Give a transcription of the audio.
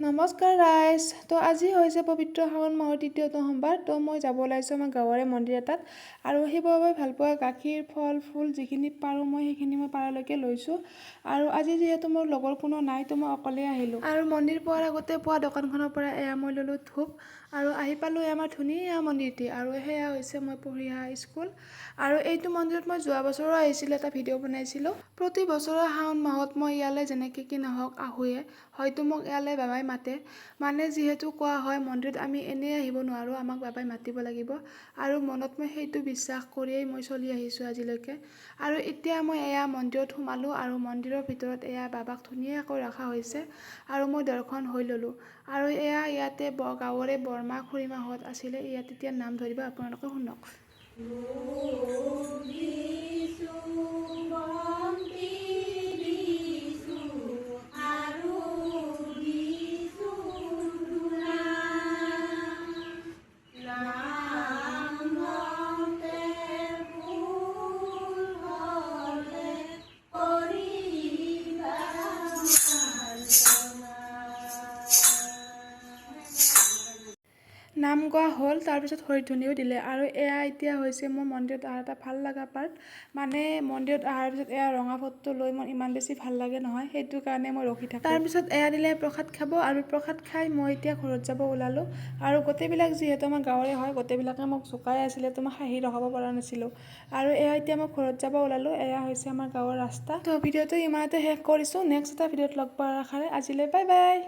নমস্কাৰ ৰাইজ। তো আজি হৈছে পবিত্ৰ শাওণ মাহৰ তৃতীয়টো সোমবাৰ। তো মই যাব ওলাইছোঁ আমাৰ গাঁৱৰে মন্দিৰ এটাত আৰু সেইবাবে ভালপোৱা গাখীৰ ফল ফুল যিখিনি পাৰোঁ মই সেইখিনি মই পাৰালৈকে লৈছোঁ। আৰু আজি যিহেতু মোৰ লগৰ কোনো নাই তো মই অকলে আহিলোঁ। আৰু মন্দিৰ পোৱাৰ আগতে পোৱা দোকানখনৰ পৰা এয়া মই ল'লোঁ ধূপ আৰু আহি পালোঁ আমাৰ ধুনীয়া মন্দিৰটি। আৰু সেয়া হৈছে মই পঢ়ি অহা স্কুল। আৰু এইটো মন্দিৰত মই যোৱা বছৰো আহিছিলোঁ, এটা ভিডিঅ' বনাইছিলোঁ। প্ৰতি বছৰৰ শাওণ মাহত মই ইয়ালৈ যেনেকৈ কি নহওক আহোঁৱে, হয়তো মোক ইয়ালৈ বাবাই মাতে। মানে যিহেতু কোৱা হয় মন্দিৰত আমি এনেই আহিব নোৱাৰোঁ, আমাক বাবাই মাতিব লাগিব। আৰু মনত মই সেইটো বিশ্বাস কৰিয়েই মই চলি আহিছোঁ আজিলৈকে। আৰু এতিয়া মই এয়া মন্দিৰত সোমালোঁ আৰু মন্দিৰৰ ভিতৰত এয়া বাবাক ধুনীয়াকৈ ৰখা হৈছে আৰু মই দৰ্শন হৈ ল'লোঁ। আৰু এয়া ইয়াতে গাঁৱৰে বৰমা খুৰীমাহঁত আছিলে, ইয়াত এতিয়া নাম ধৰিব, আপোনালোকে শুনক। নাম গোৱা হ'ল, তাৰপিছত হৰিধ্বনিও দিলে। আৰু এয়া এতিয়া হৈছে মোৰ মন্দিৰত অহাৰ এটা ভাল লগা পাৰ্ট। মানে মন্দিৰত অহাৰ পিছত এয়া ৰঙা ফটো লৈ মোৰ ইমান বেছি ভাল লাগে নহয়, সেইটো কাৰণে মই ৰখি থাকোঁ। তাৰপিছত এয়া দিলে প্ৰসাদ খাব আৰু প্ৰসাদ খাই মই এতিয়া ঘৰত যাব ওলালোঁ। আৰু গোটেইবিলাক যিহেতু আমাৰ গাঁৱৰে হয়, গোটেইবিলাকে মোক জোকাই আছিলে, তো মই হাঁহি ৰখাব পৰা নাছিলোঁ। আৰু এয়া এতিয়া মই ঘৰত যাব ওলালোঁ। এয়া হৈছে আমাৰ গাঁৱৰ ৰাস্তা। তো ভিডিঅ'টো ইমানতে শেষ কৰিছোঁ। নেক্সট এটা ভিডিঅ'ত লগ পোৱাৰ আশাৰে আজিলৈ বাই বাই।